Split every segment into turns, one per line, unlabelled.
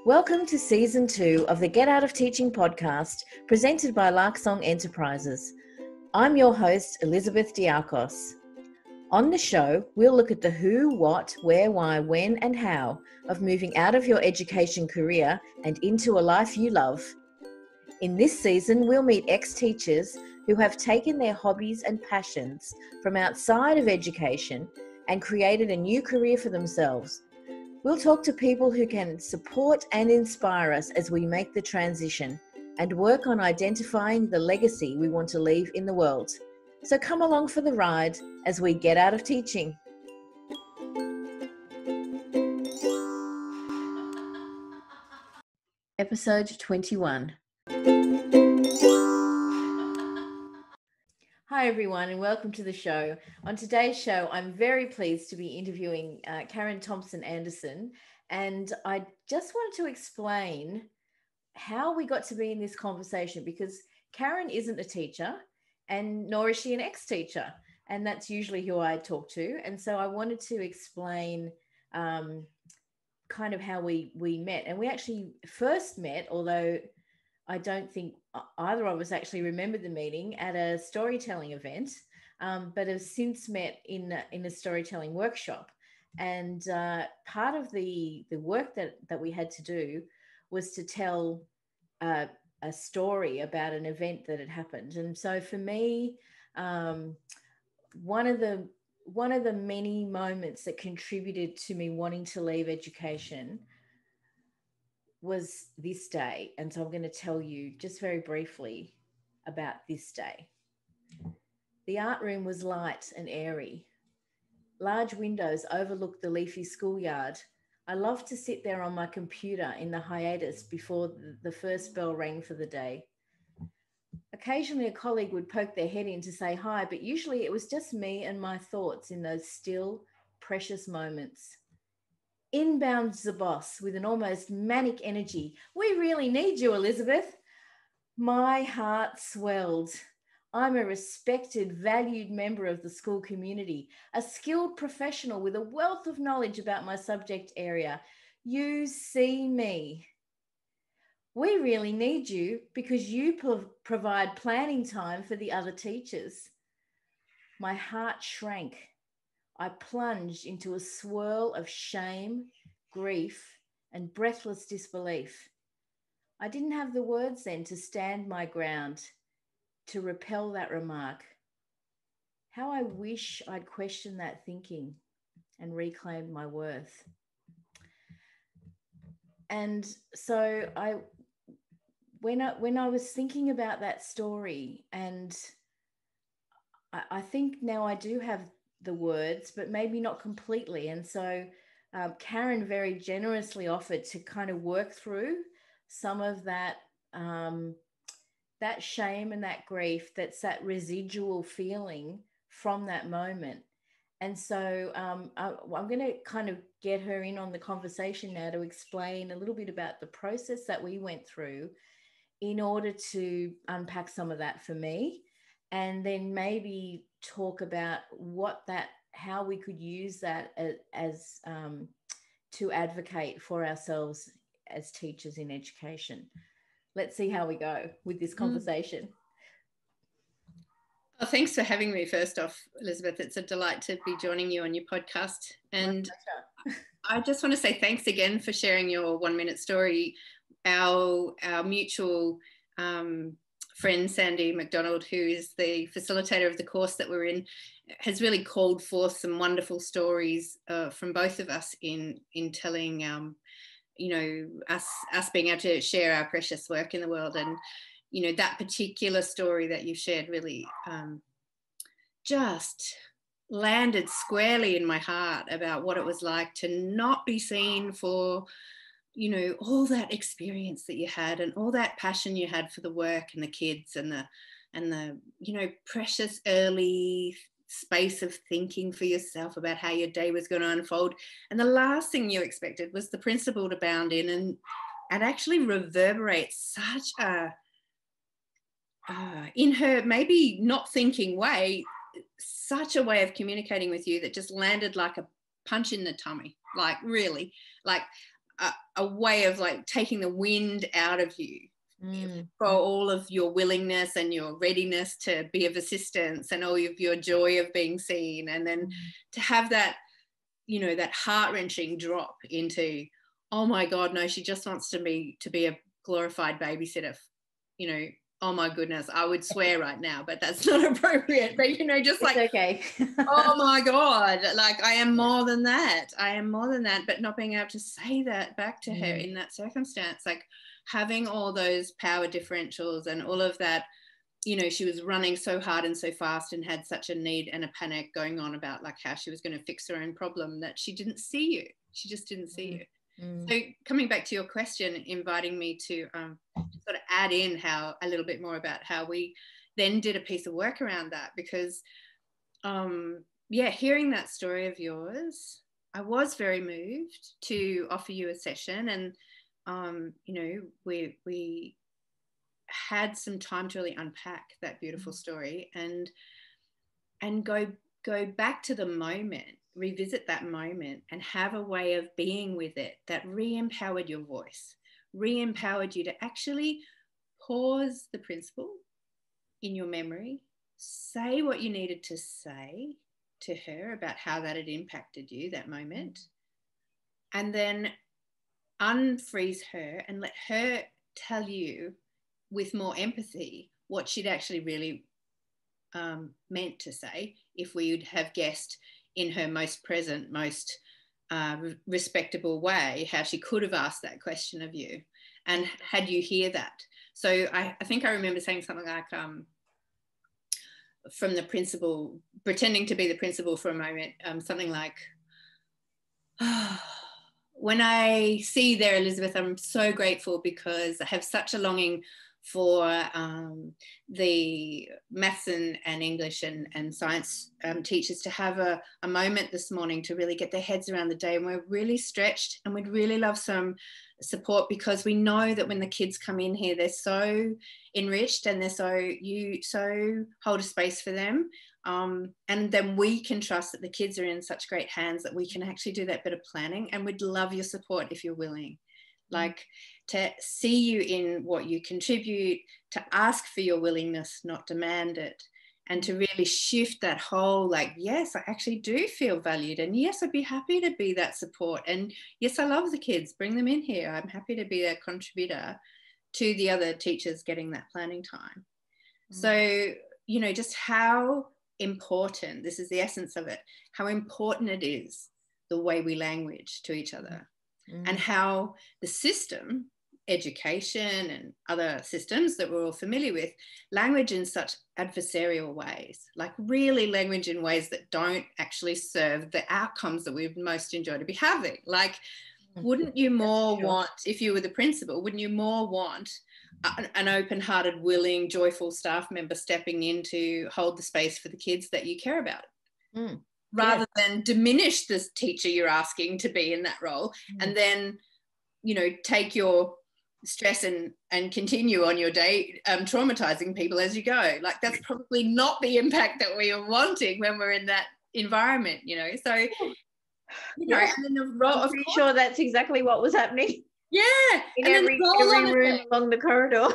Welcome to Season 2 of the Get Out of Teaching podcast, presented by Larksong Enterprises. I'm your host, Elizabeth Diakos. On the show, we'll look at the who, what, where, why, when, and how of moving out of your education career and into a life you love. In this season, we'll meet ex-teachers who have taken their hobbies and passions from outside of education and created a new career for themselves. We'll talk to people who can support and inspire us as we make the transition and work on identifying the legacy we want to leave in the world. So come along for the ride as we get out of teaching. Episode 21. Hi everyone and welcome to the show. On today's show, I'm very pleased to be interviewing Karen Thompson-Anderson, and I just wanted to explain how we got to be in this conversation, because Karen isn't a teacher and nor is she an ex-teacher, and that's usually who I talk to. And so I wanted to explain kind of how we met. And we actually first met, although I don't think either of us actually remembered the meeting, at a storytelling event, but have since met in a storytelling workshop. And part of the work that we had to do was to tell a story about an event that had happened. And so for me, one of the many moments that contributed to me wanting to leave education was this day. And so I'm going to tell you just very briefly about this day. The art room was light and airy. Large windows overlooked the leafy schoolyard. I loved to sit there on my computer in the hiatus before the first bell rang for the day. Occasionally a colleague would poke their head in to say hi, but usually it was just me and my thoughts in those still, precious moments. In bounds the boss with an almost manic energy. "We really need you, Elizabeth." My heart swelled. I'm a respected, valued member of the school community, a skilled professional with a wealth of knowledge about my subject area. You see me. "We really need you because you provide planning time for the other teachers." My heart shrank. I plunged into a swirl of shame, grief, and breathless disbelief. I didn't have the words then to stand my ground, to repel that remark. How I wish I'd questioned that thinking and reclaimed my worth. And so when I was thinking about that story, and I think now I do have the words, but maybe not completely. And so Karen very generously offered to kind of work through some of that that shame and that grief, that's that residual feeling from that moment. And so I'm going to kind of get her in on the conversation now to explain a little bit about the process that we went through in order to unpack some of that for me, and then maybe talk about how we could use that as to advocate for ourselves as teachers in education. Let's see how we go with this conversation.
Well, thanks for having me first off, Elizabeth. It's a delight to be joining you on your podcast. And I just want to say thanks again for sharing your 1 minute story. Our mutual friend, Sandy McDonald, who is the facilitator of the course that we're in, has really called forth some wonderful stories from both of us in telling, us being able to share our precious work in the world. And, that particular story that you shared really just landed squarely in my heart about what it was like to not be seen for, all that experience that you had and all that passion you had for the work and the kids and the precious early space of thinking for yourself about how your day was going to unfold. And the last thing you expected was the principal to bound in and actually reverberate such a, in her maybe not thinking way, such a way of communicating with you that just landed like a punch in the tummy. Like really, like a way of like taking the wind out of you for all of your willingness and your readiness to be of assistance and all of your joy of being seen. And then to have that, you know, that heart-wrenching drop into, oh my God, no, she just wants to be a glorified babysitter, you know, oh my goodness, I would swear right now, but that's not appropriate. But, you know, just like,
it's okay.
oh my God, like I am more than that. I am more than that. But not being able to say that back to her in that circumstance, like having all those power differentials and all of that, you know, she was running so hard and so fast and had such a need and a panic going on about like how she was going to fix her own problem that she didn't see you. She just didn't see you. So coming back to your question, inviting me to sort of add in how a little bit more about how we then did a piece of work around that, because hearing that story of yours, I was very moved to offer you a session, and you know, we had some time to really unpack that beautiful story and go back to the moment, revisit that moment, and have a way of being with it that re-empowered your voice, re-empowered you to actually pause the principle in your memory, say what you needed to say to her about how that had impacted you that moment, and then unfreeze her and let her tell you with more empathy what she'd actually really meant to say, if we would have guessed in her most present, most respectable way how she could have asked that question of you, and had you hear that. So I think I remember saying something like, from the principal, pretending to be the principal for a moment, something like, when I see you there, Elizabeth, I'm so grateful because I have such a longing for the maths and English and science teachers to have a moment this morning to really get their heads around the day. And we're really stretched and we'd really love some support, because we know that when the kids come in here, they're so enriched and you so hold a space for them. And then we can trust that the kids are in such great hands that we can actually do that bit of planning, and we'd love your support if you're willing. Like to see you in what you contribute, to ask for your willingness, not demand it, and to really shift that whole, like, yes, I actually do feel valued, and yes, I'd be happy to be that support, and yes, I love the kids, bring them in here, I'm happy to be a contributor to the other teachers getting that planning time. So, you know, just how important, this is the essence of it, how important it is the way we language to each other. And how the system, education and other systems that we're all familiar with, language in such adversarial ways, like really language in ways that don't actually serve the outcomes that we'd most enjoy to be having. Like, wouldn't you more want, if you were the principal, wouldn't you more want an open-hearted, willing, joyful staff member stepping in to hold the space for the kids that you care about? Rather than diminish this teacher you're asking to be in that role, and then, you know, take your stress and continue on your day traumatizing people as you go. Like, that's probably not the impact that we are wanting when we're in that environment, you know. So, you know, and then the role,
I'm pretty sure that's exactly what was happening.
Yeah.
In every room along the corridor.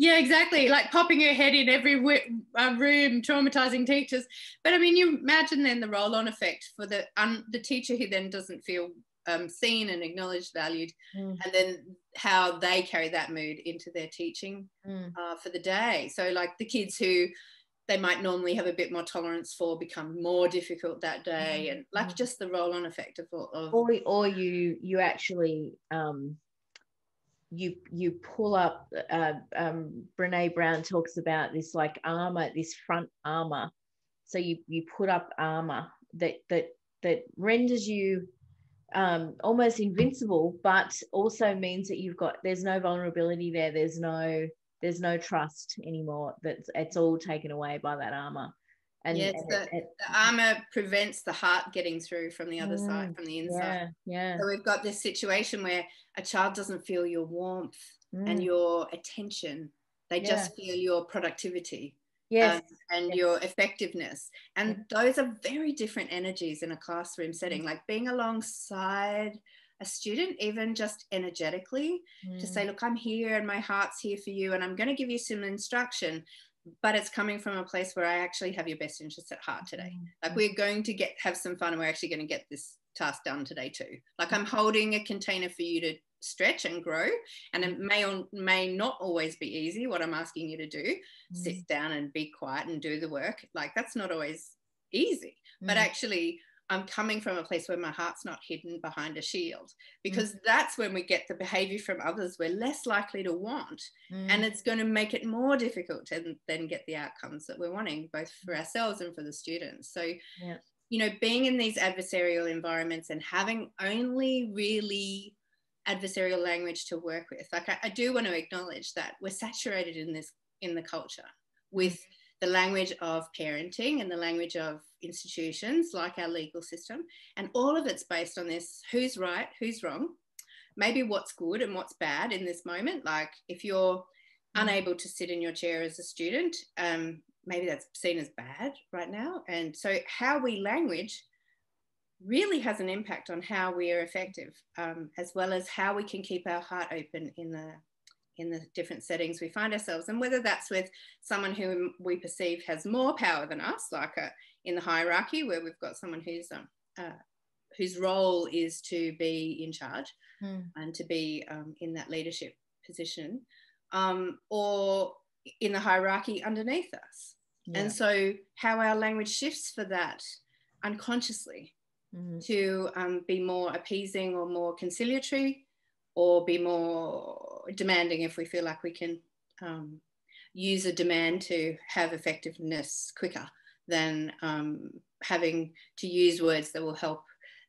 Yeah, exactly. Like popping her head in every room, traumatizing teachers. But I mean, you imagine then the roll-on effect for the teacher who then doesn't feel seen and acknowledged, valued, and then how they carry that mood into their teaching for the day. So like the kids who they might normally have a bit more tolerance for become more difficult that day, and like just the roll-on effect of
or you actually you pull up, Brene Brown talks about this like armor, this front armor. So you put up armor that renders you almost invincible, but also means that there's no vulnerability there. There's no trust anymore. It's all taken away by that armor. And
the armor prevents the heart getting through from the other side, from the inside. So we've got this situation where a child doesn't feel your warmth and your attention. They just feel your productivity and your effectiveness. And those are very different energies in a classroom setting. Like being alongside a student, even just energetically, to say, look, I'm here and my heart's here for you, and I'm going to give you some instruction, but it's coming from a place where I actually have your best interests at heart today. Like, we're going to have some fun, and we're actually going to get this task done today too. Like, I'm holding a container for you to stretch and grow, and it may or may not always be easy what I'm asking you to do. Sit down and be quiet and do the work. Like, that's not always easy, but actually I'm coming from a place where my heart's not hidden behind a shield, because that's when we get the behavior from others we're less likely to want, and it's going to make it more difficult to then get the outcomes that we're wanting, both for ourselves and for the students. So you know, being in these adversarial environments and having only really adversarial language to work with, like, I do want to acknowledge that we're saturated in the culture with the language of parenting and the language of institutions like our legal system, and all of it's based on this: who's right, who's wrong, maybe what's good and what's bad in this moment. Like, if you're unable to sit in your chair as a student, maybe that's seen as bad right now. And so how we language really has an impact on how we are effective, as well as how we can keep our heart open in the different settings we find ourselves. And whether that's with someone who we perceive has more power than us, like in the hierarchy, where we've got someone whose role is to be in charge and to be in that leadership position, or in the hierarchy underneath us. And so how our language shifts for that unconsciously to be more appeasing or more conciliatory, or be more demanding if we feel like we can use a demand to have effectiveness quicker than having to use words that will help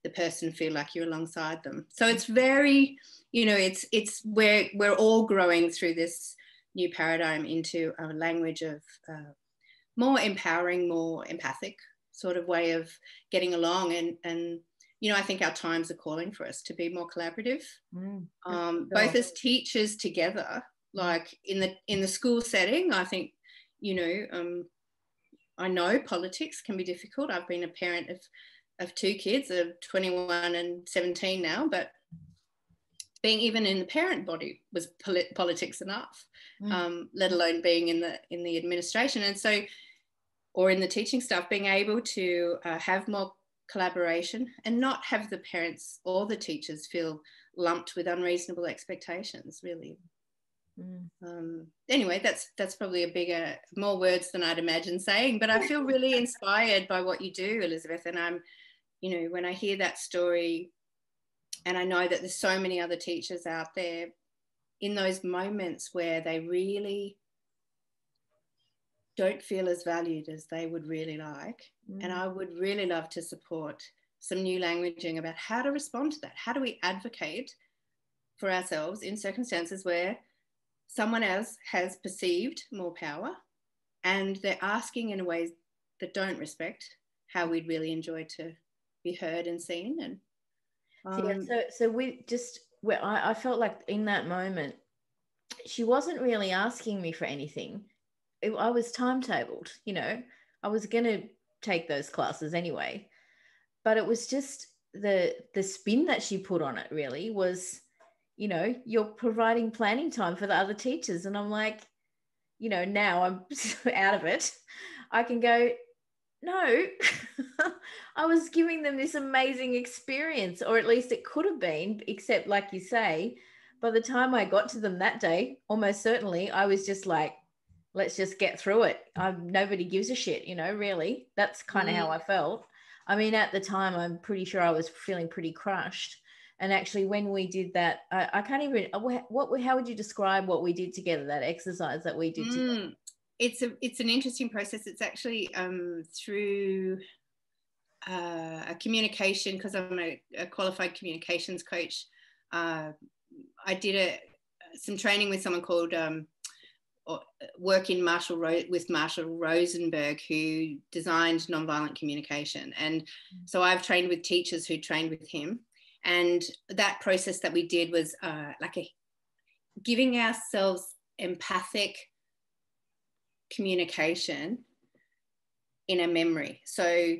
the person feel like you're alongside them. So it's very, you know, it's where we're all growing through this new paradigm into a language of more empowering, more empathic sort of way of getting along. And you know, I think our times are calling for us to be more collaborative, both as teachers together, like in the school setting. I think, you know, I know politics can be difficult. I've been a parent of two kids, of 21 and 17 now, but being even in the parent body was politics enough, let alone being in the administration. And so, or in the teaching staff, being able to have more collaboration and not have the parents or the teachers feel lumped with unreasonable expectations, really. Anyway, that's probably more words than I'd imagine saying, but I feel really inspired by what you do, Elizabeth. And I'm, you know, when I hear that story, and I know that there's so many other teachers out there in those moments where they really don't feel as valued as they would really like. And I would really love to support some new languaging about how to respond to that. How do we advocate for ourselves in circumstances where someone else has perceived more power and they're asking in ways that don't respect how we'd really enjoy to be heard and seen? And
so we just, where I felt like in that moment, she wasn't really asking me for anything. I was timetabled, you know, I was going to take those classes anyway, but it was just the spin that she put on it really was, you know, you're providing planning time for the other teachers. And I'm like, you know, now I'm out of it, I can go, no, I was giving them this amazing experience, or at least it could have been, except like you say, by the time I got to them that day, almost certainly I was just like, let's just get through it. Nobody gives a shit, you know, really. That's kind of how I felt. I mean, at the time, I'm pretty sure I was feeling pretty crushed. And actually, when we did that, I can't even, how would you describe what we did together, that exercise that we did together?
It's an interesting process. It's actually through a communication, because I'm a qualified communications coach. I did some training with someone called work in with Marshall Rosenberg, who designed Nonviolent Communication. And so I've trained with teachers who trained with him. And that process that we did was giving ourselves empathic communication in a memory. So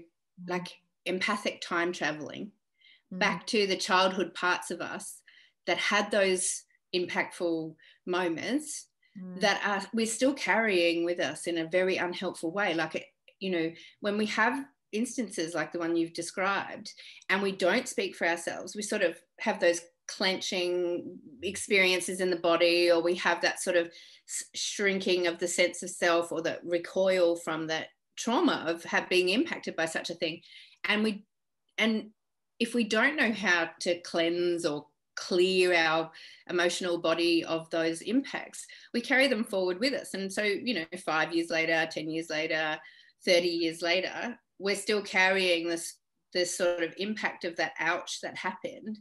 like empathic time traveling, back to the childhood parts of us that had those impactful moments that we're still carrying with us in a very unhelpful way. Like, you know, when we have instances like the one you've described and we don't speak for ourselves, we sort of have those clenching experiences in the body, or we have that sort of shrinking of the sense of self, or the recoil from that trauma of being impacted by such a thing. And if we don't know how to cleanse or clear our emotional body of those impacts, we carry them forward with us. And so, you know, 5 years later, 10 years later, 30 years later, we're still carrying this sort of impact of that ouch that happened.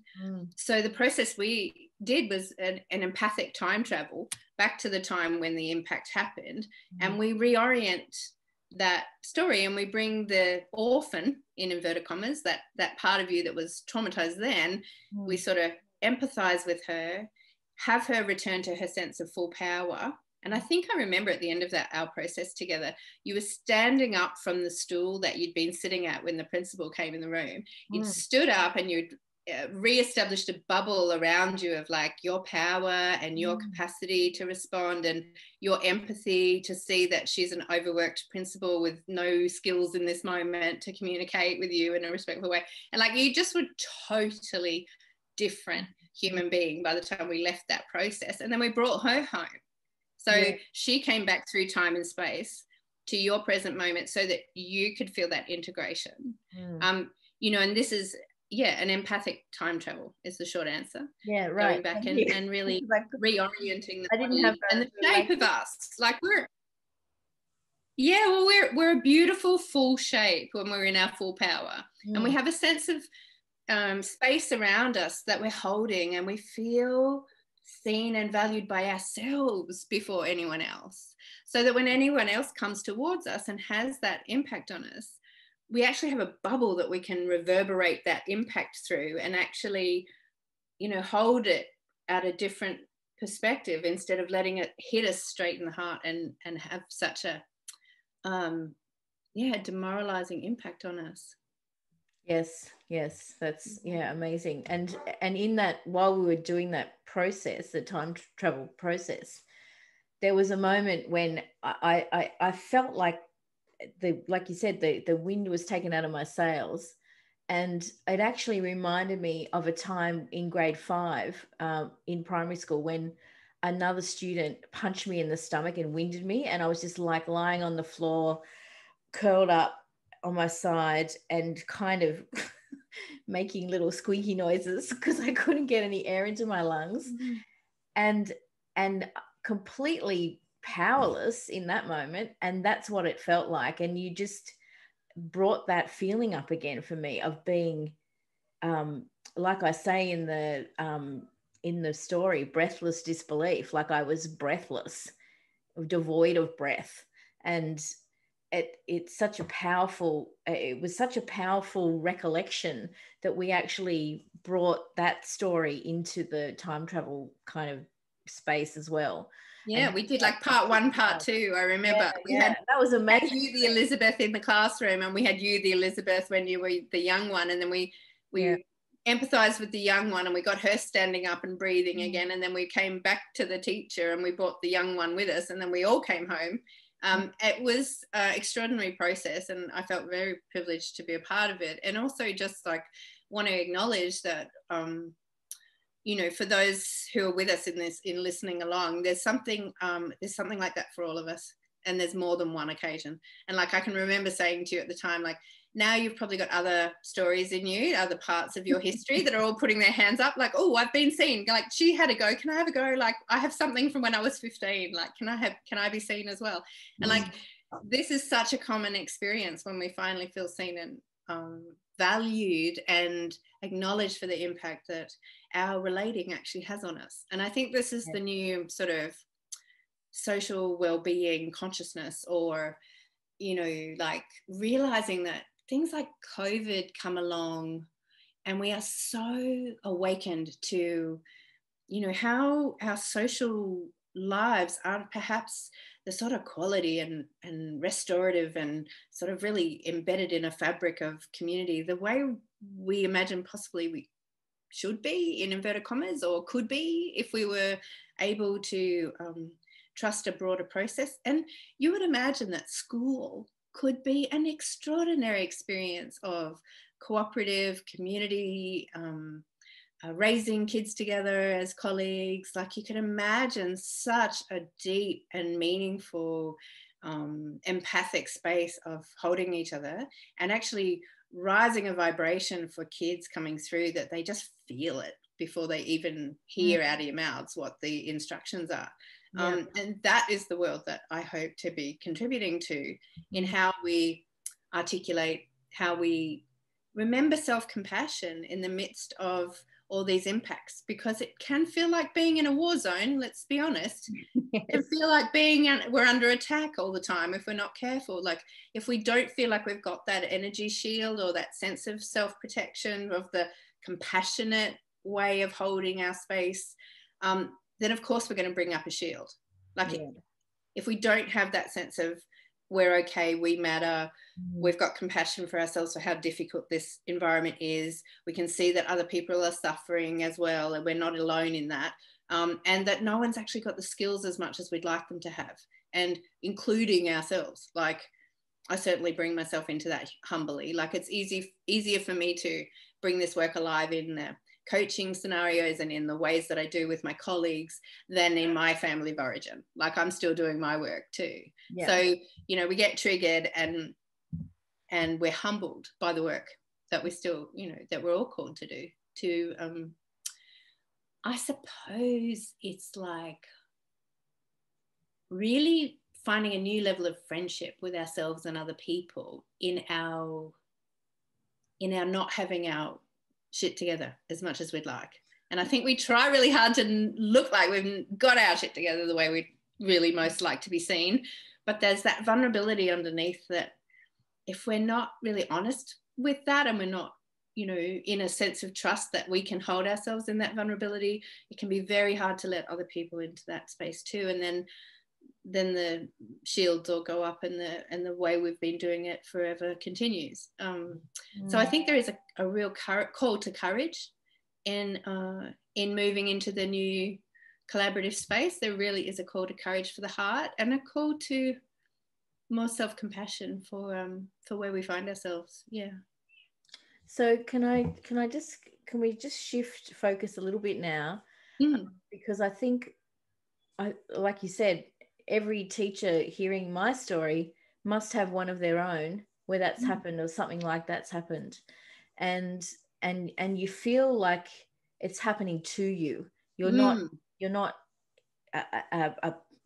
So the process we did was an empathic time travel back to the time when the impact happened, and we reorient that story, and we bring the orphan, in inverted commas, that part of you that was traumatized then, we sort of empathize with her, have her return to her sense of full power. And I think I remember at the end of our process together, you were standing up from the stool that you'd been sitting at when the principal came in the room. You'd stood up and you'd re-established a bubble around you of like your power and your capacity to respond, and your empathy to see that she's an overworked principal with no skills in this moment to communicate with you in a respectful way. And like, you just were totally different human being by the time we left that process. And then we brought her home. So she came back through time and space to your present moment so that you could feel that integration. You know, and this is, an empathic time travel is the short answer.
Yeah, right.
Going back and really reorienting the body and the shape of us. Like we're a beautiful full shape when we're in our full power. And we have a sense of space around us that we're holding, and we feel seen and valued by ourselves before anyone else, so that when anyone else comes towards us and has that impact on us, we actually have a bubble that we can reverberate that impact through, and actually, you know, hold it at a different perspective instead of letting it hit us straight in the heart and have such a demoralizing impact on us. Yes, that's amazing. And in that, while we were doing that process, the time travel process, there was a moment when I felt like like you said, the wind was taken out of my sails, and it actually reminded me of a time in grade 5 in primary school when another student punched me in the stomach and winded me, and I was just like lying on the floor, curled up on my side, and kind of making little squeaky noises because I couldn't get any air into my lungs, and completely powerless in that moment. And that's what it felt like. And you just brought that feeling up again for me of being, like I say in the story, breathless disbelief. Like I was breathless, devoid of breath. And it was such a powerful recollection that we actually brought that story into the time travel kind of space as well. Yeah, we did like part 1, part 2. I remember
that was amazing.
You, the Elizabeth, in the classroom, and we had you, the Elizabeth, when you were the young one, and then we empathized with the young one, and we got her standing up and breathing again, and then we came back to the teacher and we brought the young one with us, and then we all came home. It was an extraordinary process, and I felt very privileged to be a part of it. And also just like want to acknowledge that you know, for those who are with us in listening along, there's something like that for all of us, and there's more than one occasion. And like I can remember saying to you at the time, like, now you've probably got other stories in you, other parts of your history that are all putting their hands up, like, oh, I've been seen. Like, she had a go. Can I have a go? Like, I have something from when I was 15. Like, can I be seen as well? And like, this is such a common experience when we finally feel seen and valued and acknowledged for the impact that our relating actually has on us. And I think this is the new sort of social well-being consciousness, or, you know, like realizing that things like COVID come along and we are so awakened to, you know, how our social lives are perhaps the sort of quality and restorative and sort of really embedded in a fabric of community, the way we imagine possibly we should be, in inverted commas, or could be, if we were able to trust a broader process. And you would imagine that school could be an extraordinary experience of cooperative community, raising kids together as colleagues. Like, you can imagine such a deep and meaningful empathic space of holding each other and actually rising a vibration for kids coming through, that they just feel it before they even hear out of your mouths what the instructions are. Yeah. And that is the world that I hope to be contributing to, in how we articulate, how we remember self-compassion in the midst of all these impacts, because it can feel like being in a war zone, let's be honest. Yes. It can feel like we're under attack all the time if we're not careful. Like, if we don't feel like we've got that energy shield or that sense of self-protection, of the compassionate way of holding our space, then of course we're going to bring up a shield. Like, yeah. If we don't have that sense of we're okay, we matter, we've got compassion for ourselves for how difficult this environment is, we can see that other people are suffering as well, and we're not alone in that, and that no one's actually got the skills as much as we'd like them to have, and including ourselves. Like, I certainly bring myself into that humbly. Like, it's easier for me to bring this work alive in the coaching scenarios and in the ways that I do with my colleagues than in my family of origin. Like, I'm still doing my work too. Yeah. So, you know, we get triggered and we're humbled by the work that we still, you know, that we're all called to do. To, I suppose it's like really finding a new level of friendship with ourselves and other people in our not having our shit together as much as we'd like. And I think we try really hard to look like we've got our shit together the way we really most like to be seen. But there's that vulnerability underneath that, if we're not really honest with that, and we're not, you know, in a sense of trust that we can hold ourselves in that vulnerability, it can be very hard to let other people into that space too. And then the shields all go up, and the way we've been doing it forever continues. So I think there is a real call to courage in moving into the new collaborative space. There really is a call to courage for the heart, and a call to more self-compassion for where we find ourselves. Yeah.
So can we just shift focus a little bit now? Because I think, like you said, every teacher hearing my story must have one of their own where that's happened, or something like that's happened, and you feel like it's happening to you. You're not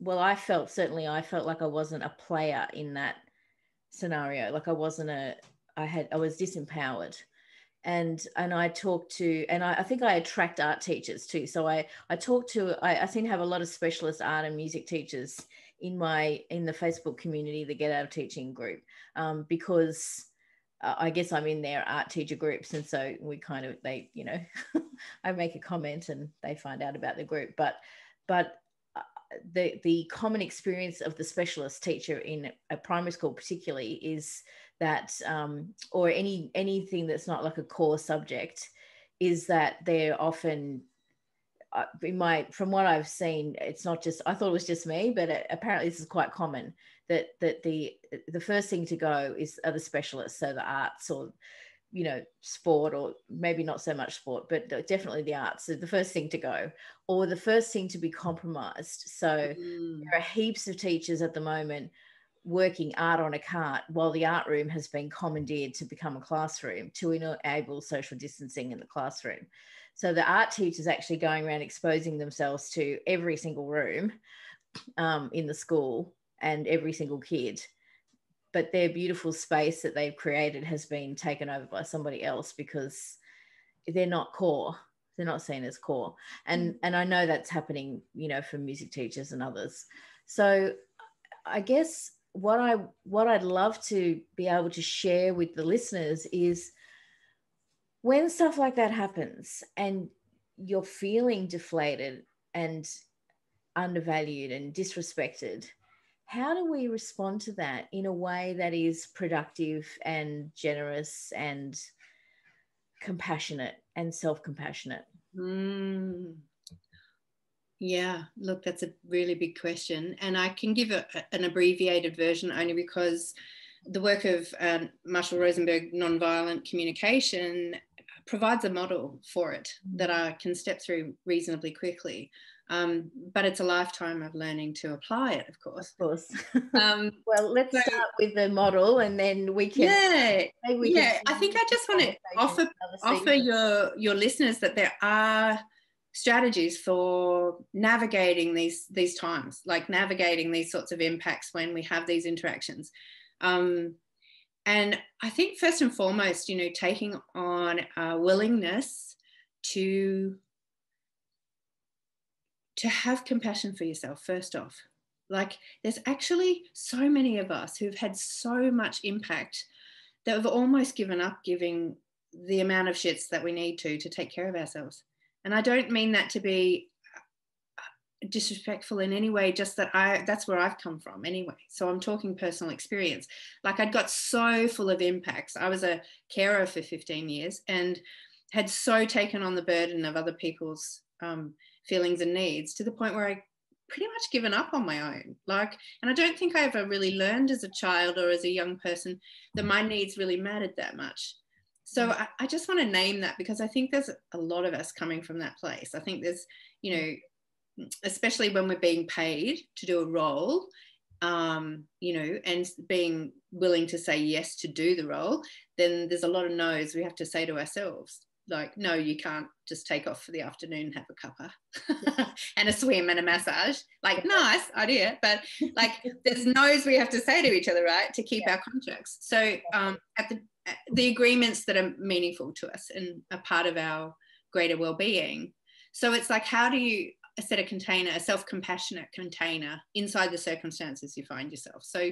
well, I felt like I wasn't a player in that scenario. Like, I was disempowered. And I talk to, and I think I attract art teachers too. So I seem to have a lot of specialist art and music teachers in the Facebook community, the Get Out of Teaching group, because I guess I'm in their art teacher groups. And so they, you know, I make a comment and they find out about the group. But the common experience of the specialist teacher in a primary school particularly is that, or anything that's not like a core subject, is that they're often, from what I've seen, it's not just, I thought it was just me, but apparently this is quite common, that the first thing to go are the specialists, so the arts, or, you know, sport, or maybe not so much sport, but definitely the arts are the first thing to go, or the first thing to be compromised. So there are heaps of teachers at the moment working art on a cart, while the art room has been commandeered to become a classroom to enable social distancing in the classroom. So the art teachers actually going around exposing themselves to every single room in the school and every single kid. But their beautiful space that they've created has been taken over by somebody else, because they're not core. They're not seen as core. And I know that's happening, you know, for music teachers and others. So I guess what I'd love to be able to share with the listeners is, when stuff like that happens and you're feeling deflated and undervalued and disrespected, how do we respond to that in a way that is productive and generous and compassionate and self-compassionate?
Yeah, look, that's a really big question. And I can give an abbreviated version only because the work of Marshall Rosenberg, Nonviolent Communication, provides a model for it that I can step through reasonably quickly. But it's a lifetime of learning to apply it, of course.
Of course. Well, let's start with the model, and then we can.
Yeah, I think I just want to offer your listeners that there are strategies for navigating these times, like navigating these sorts of impacts when we have these interactions. And I think first and foremost, you know, taking on a willingness to have compassion for yourself, first off. Like, there's actually so many of us who've had so much impact that we've almost given up giving the amount of shits that we need to take care of ourselves. And I don't mean that to be disrespectful in any way, just that that's where I've come from anyway. So I'm talking personal experience. Like, I'd got so full of impacts. I was a carer for 15 years and had so taken on the burden of other people's feelings and needs to the point where I pretty much given up on my own. Like, and I don't think I ever really learned as a child or as a young person that my needs really mattered that much. So I just want to name that, because I think there's a lot of us coming from that place. I think there's, you know, especially when we're being paid to do a role, you know, and being willing to say yes to do the role, then there's a lot of no's we have to say to ourselves. Like, no, you can't just take off for the afternoon and have a cuppa and a swim and a massage. Like, nice idea, but like, there's no's we have to say to each other, right, to keep our contracts. So at the agreements that are meaningful to us and are part of our greater well-being. So it's like, how do you set a container, a self-compassionate container inside the circumstances you find yourself? So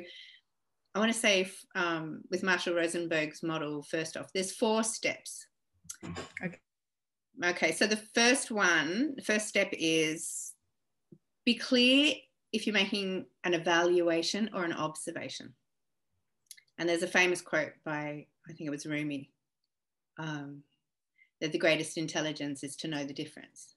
I want to say with Marshall Rosenberg's model, first off, there's 4 steps. Okay, so the first step is be clear if you're making an evaluation or an observation. And there's a famous quote by, I think it was Rumi, that the greatest intelligence is to know the difference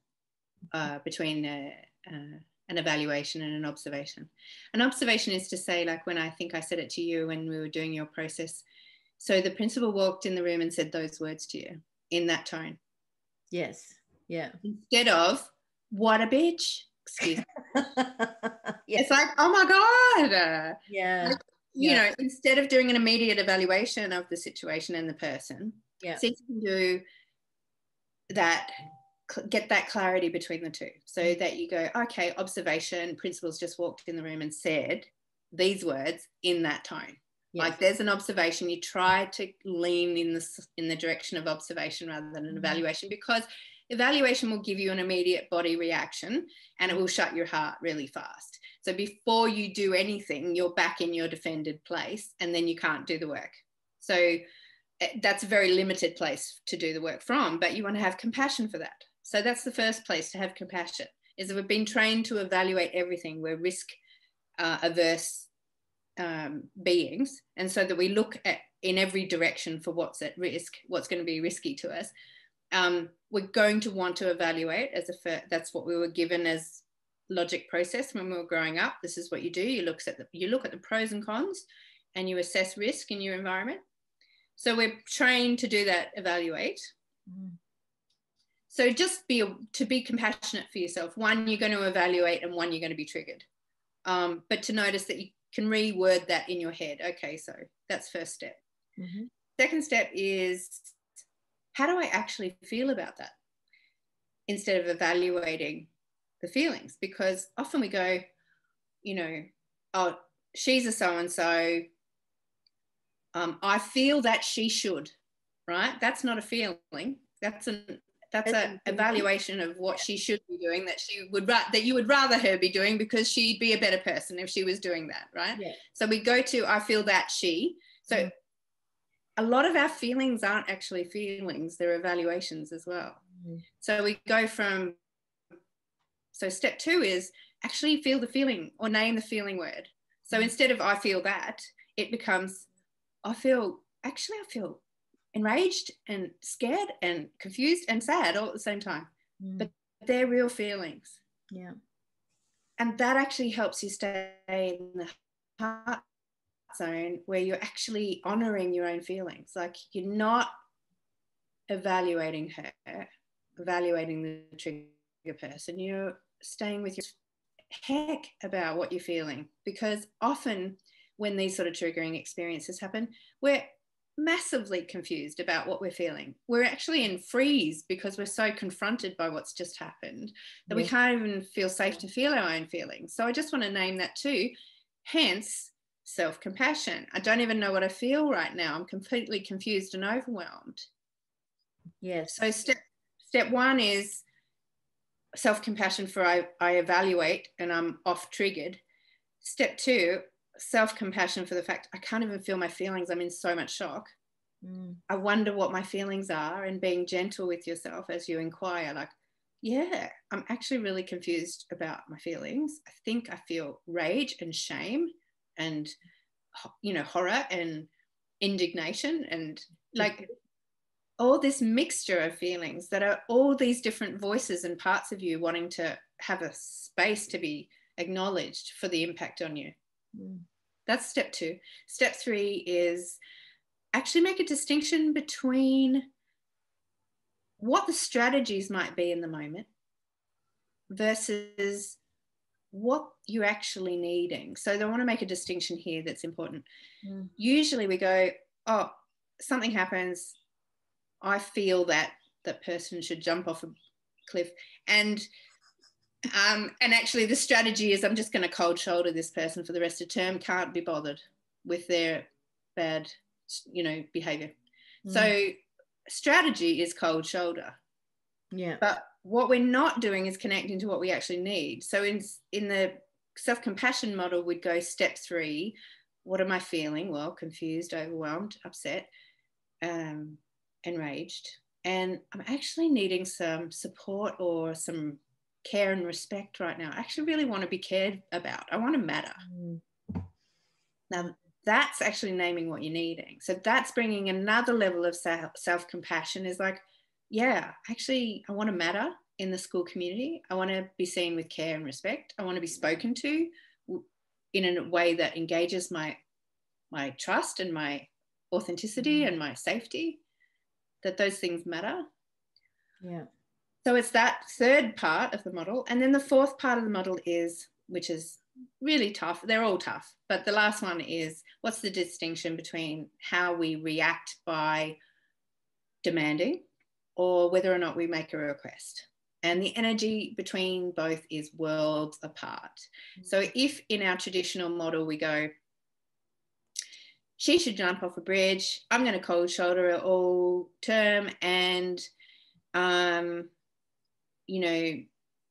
between an evaluation and an observation. An observation is to say, like, when I think I said it to you when we were doing your process, so the principal walked in the room and said those words to you in that tone.
Yes. Yeah.
Instead of, what a bitch. Excuse me.
Yes.
It's like, oh my God.
Yeah.
Like, you know, instead of doing an immediate evaluation of the situation and the person, see if you can do that, get that clarity between the two, so that you go, okay, observation, principal's just walked in the room and said these words in that tone. Yes. Like, there's an observation, you try to lean in the direction of observation rather than an evaluation, because evaluation will give you an immediate body reaction and it will shut your heart really fast. So before you do anything, you're back in your defended place and then you can't do the work. So that's a very limited place to do the work from, but you want to have compassion for that. So that's the first place, to have compassion, is that we've been trained to evaluate everything. We're risk averse beings, and so that we look at in every direction for what's at risk, what's going to be risky to us. We're going to want to evaluate that's what we were given as logic process when we were growing up. This is what you do. You look at the pros and cons and you assess risk in your environment. So we're trained to do that, evaluate. So just to be compassionate for yourself. One, you're going to evaluate, and one, you're going to be triggered. But to notice that you can reword that in your head. Okay, so that's first step. Second step is, how do I actually feel about that? Instead of evaluating the feelings, because often we go, you know, oh, she's a so-and-so. I feel that she should, right? That's not a feeling. That's an evaluation of what she should be doing, that you would rather her be doing, because she'd be a better person if she was doing that, right? Yeah. So we go to, I feel that she. So a lot of our feelings aren't actually feelings, they're evaluations as well. So we go from, so step 2 is actually feel the feeling or name the feeling word. So instead of I feel that, it becomes, I feel enraged and scared and confused and sad all at the same time. But they're real feelings.
Yeah.
And that actually helps you stay in the heart zone where you're actually honoring your own feelings. Like, you're not evaluating her, evaluating the trigger person. You're staying with your heck about what you're feeling, because often when these sort of triggering experiences happen, we're massively confused about what we're feeling. We're actually in freeze because we're so confronted by what's just happened that we can't even feel safe to feel our own feelings. So I just want to name that too. Hence, self-compassion. I don't even know what I feel right now. I'm completely confused and overwhelmed.
Yes.
So step one is self-compassion for I evaluate and I'm off triggered. Step two, self-compassion for the fact I can't even feel my feelings. I'm in so much shock. I wonder what my feelings are, and being gentle with yourself as you inquire, like, yeah, I'm actually really confused about my feelings. I think I feel rage and shame and, you know, horror and indignation and like all this mixture of feelings that are all these different voices and parts of you wanting to have a space to be acknowledged for the impact on you. That's step two. Step three is actually make a distinction between what the strategies might be in the moment versus what you're actually needing. So I want to make a distinction here that's important. Usually we go, oh, something happens, I feel that that person should jump off a cliff, and actually the strategy is I'm just going to cold shoulder this person for the rest of the term, can't be bothered with their bad, you know, behavior. So strategy is cold shoulder. Yeah. But what we're not doing is connecting to what we actually need. So in the self-compassion model, we'd go step three. What am I feeling? Well, confused, overwhelmed, upset, enraged. And I'm actually needing some support or some care and respect right now. I actually really want to be cared about. I want to matter. Now, that's actually naming what you're needing. So that's bringing another level of self-compassion, is like, yeah, actually, I want to matter in the school community. I want to be seen with care and respect. I want to be spoken to in a way that engages my trust and my authenticity and my safety, that those things matter. Yeah. So it's that third part of the model. And then the fourth part of the model is, which is really tough. They're all tough. But the last one is, what's the distinction between how we react by demanding or whether or not we make a request? And the energy between both is worlds apart. So if in our traditional model we go, she should jump off a bridge, I'm going to cold shoulder her all term, and you know,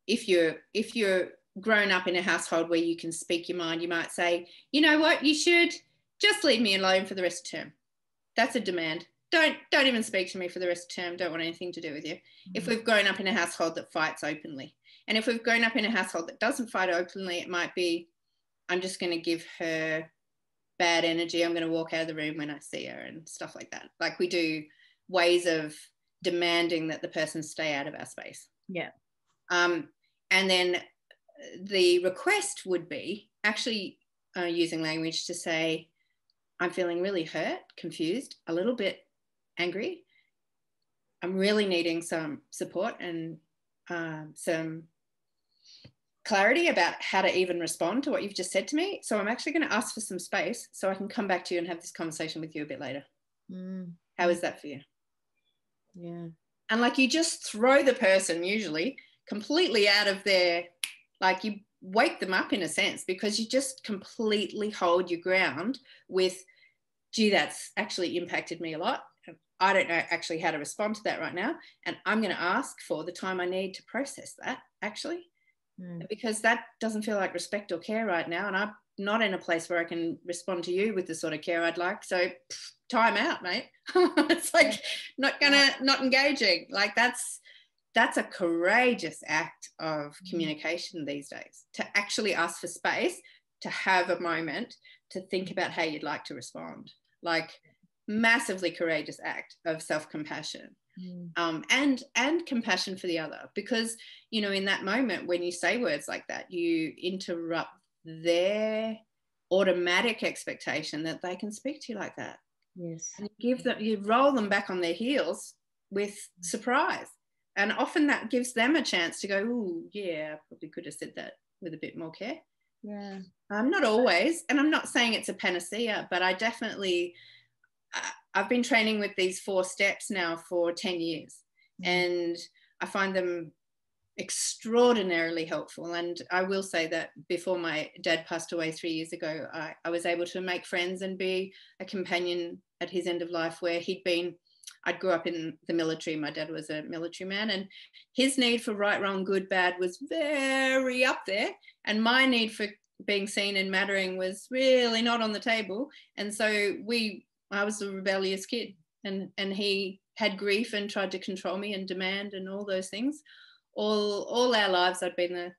if you're grown up in a household where you can speak your mind, you might say, you know what, you should just leave me alone for the rest of term. That's a demand. Don't even speak to me for the rest of term. Don't want anything to do with you. If we've grown up in a household that fights openly, and if we've grown up in a household that doesn't fight openly, it might be, I'm just going to give her bad energy. I'm going to walk out of the room when I see her and stuff like that. Like, we do ways of demanding that the person stay out of our space. Yeah. And then the request would be actually using language to say, I'm feeling really hurt, confused, a little bit angry. I'm really needing some support and some clarity about how to even respond to what you've just said to me. So I'm actually going to ask for some space so I can come back to you and have this conversation with you a bit later. How is that for you? Yeah. And like, you just throw the person usually completely out of their, like, you wake them up in a sense, because you just completely hold your ground with, gee, that's actually impacted me a lot. I don't know actually how to respond to that right now. And I'm going to ask for the time I need to process that, actually, because that doesn't feel like respect or care right now. And I'm not in a place where I can respond to you with the sort of care I'd like. So time out, mate. It's like not engaging. Like, that's a courageous act of communication these days, to actually ask for space, to have a moment to think about how you'd like to respond. Like, massively courageous act of self-compassion. And compassion for the other, because, you know, in that moment when you say words like that, you interrupt their automatic expectation that they can speak to you like that.
Yes.
And you roll them back on their heels with surprise, and often that gives them a chance to go, oh yeah, I probably could have said that with a bit more care.
Yeah.
Not always, and I'm not saying it's a panacea, but I definitely I've been training with these 4 steps now for 10 years, and I find them extraordinarily helpful. And I will say that before my dad passed away 3 years ago, I was able to make friends and be a companion at his end of life, where I grew up in the military. My dad was a military man, and his need for right, wrong, good, bad was very up there. And my need for being seen and mattering was really not on the table. And so I was a rebellious kid, and he had grief and tried to control me and demand and all those things. All our lives, I'd been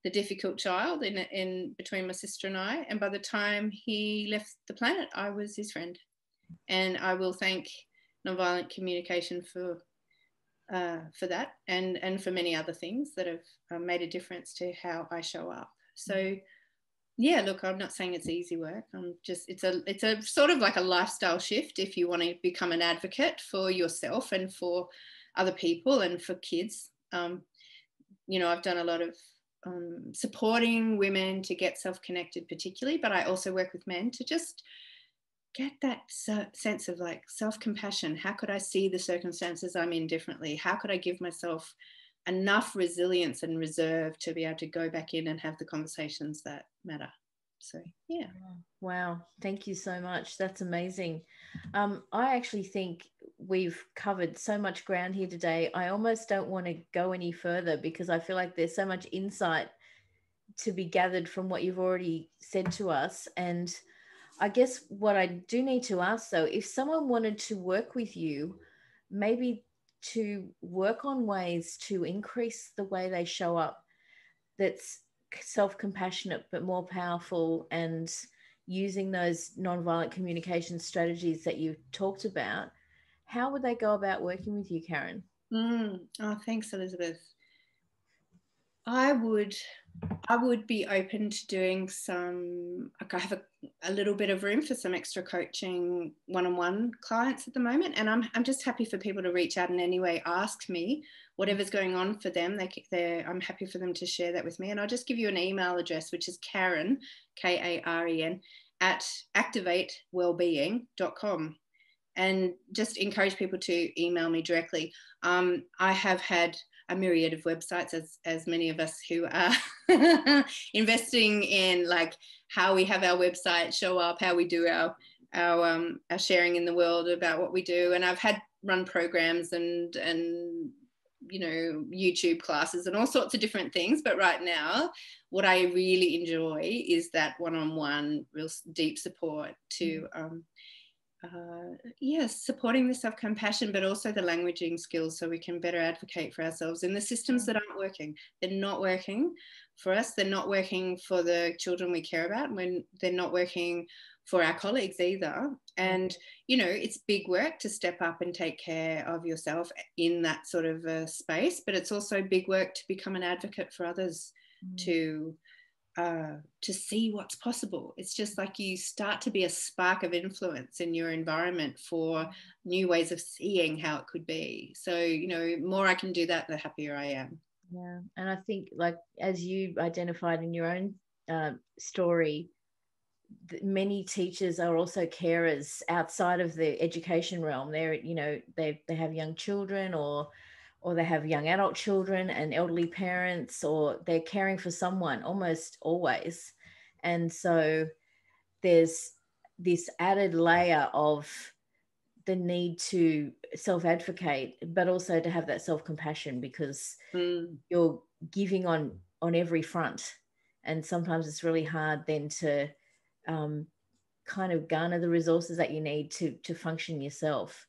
the difficult child in between my sister and I. And by the time he left the planet, I was his friend. And I will thank Nonviolent Communication for that, and for many other things that have made a difference to how I show up. So yeah, look, I'm not saying it's easy work. It's a sort of like a lifestyle shift if you want to become an advocate for yourself and for other people and for kids. You know, I've done a lot of supporting women to get self-connected particularly, but I also work with men to just get that sense of like self-compassion. How could I see the circumstances I'm in differently? How could I give myself enough resilience and reserve to be able to go back in and have the conversations that matter? So yeah.
Wow, thank you so much. That's amazing. I actually think we've covered so much ground here today. I almost don't want to go any further, because I feel like there's so much insight to be gathered from what you've already said to us. And I guess what I do need to ask, though, if someone wanted to work with you, maybe to work on ways to increase the way they show up that's self-compassionate but more powerful, and using those nonviolent communication strategies that you talked about, how would they go about working with you, Karen?
Oh, thanks, Elizabeth. I would be open to doing some, like I have a little bit of room for some extra coaching one-on-one clients at the moment. And I'm just happy for people to reach out and anyway ask me whatever's going on for them. I'm happy for them to share that with me. And I'll just give you an email address, which is Karen, Karen, at activatewellbeing.com. And just encourage people to email me directly. I have had a myriad of websites, as many of us who are investing in like how we have our website show up, how we do our sharing in the world about what we do. And I've had run programs and you know, YouTube classes and all sorts of different things. But right now, what I really enjoy is that one-on-one, real deep support to supporting the self-compassion, but also the languaging skills, so we can better advocate for ourselves in the systems that aren't working. They're not working for us. They're not working for the children we care about. When they're not working for our colleagues either. And, you know, it's big work to step up and take care of yourself in that sort of a space, but it's also big work to become an advocate for others, to see what's possible. It's just like you start to be a spark of influence in your environment for new ways of seeing how it could be. So, you know, more I can do that, the happier I am.
Yeah. And I think, like, as you identified in your own story, many teachers are also carers outside of the education realm. They're, you know, they have young children, or they have young adult children and elderly parents, or they're caring for someone almost always. And so there's this added layer of the need to self-advocate, but also to have that self-compassion, because you're giving on every front. And sometimes it's really hard then to kind of garner the resources that you need to function yourself.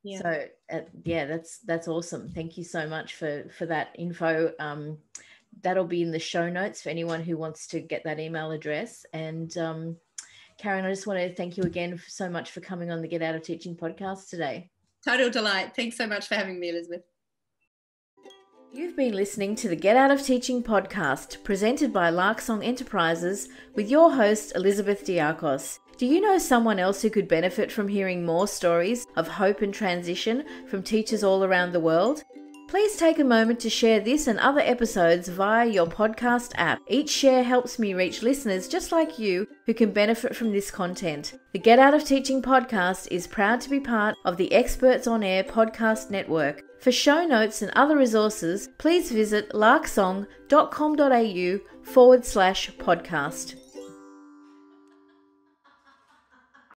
Yeah. So that's awesome. Thank you so much for that info. That'll be in the show notes for anyone who wants to get that email address. And Karen, I just want to thank you again so much for coming on the Get Out of Teaching podcast today.
Total delight. Thanks so much for having me, Elizabeth.
You've been listening to the Get Out of Teaching podcast, presented by Larksong Enterprises, with your host, Elizabeth Diakos. Do you know someone else who could benefit from hearing more stories of hope and transition from teachers all around the world? Please take a moment to share this and other episodes via your podcast app. Each share helps me reach listeners just like you who can benefit from this content. The Get Out of Teaching podcast is proud to be part of the Experts on Air podcast network. For show notes and other resources, please visit larksong.com.au/podcast.